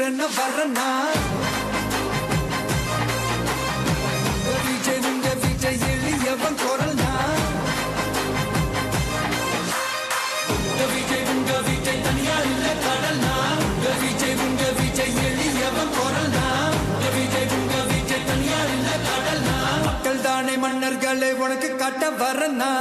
துறன வரனா விஜய் உங்க விஜய் எளியவன் குரல்னா விஜய் உங்க விஜய் தனியா இல்ல கடல்னா விஜய் உங்க விஜய் எளியவன் குரல்னா விஜய் உங்க விஜய் தனியா இல்ல கடல்னா மக்கள் தானே மன்னர்களை உனக்கு காட்ட வரனா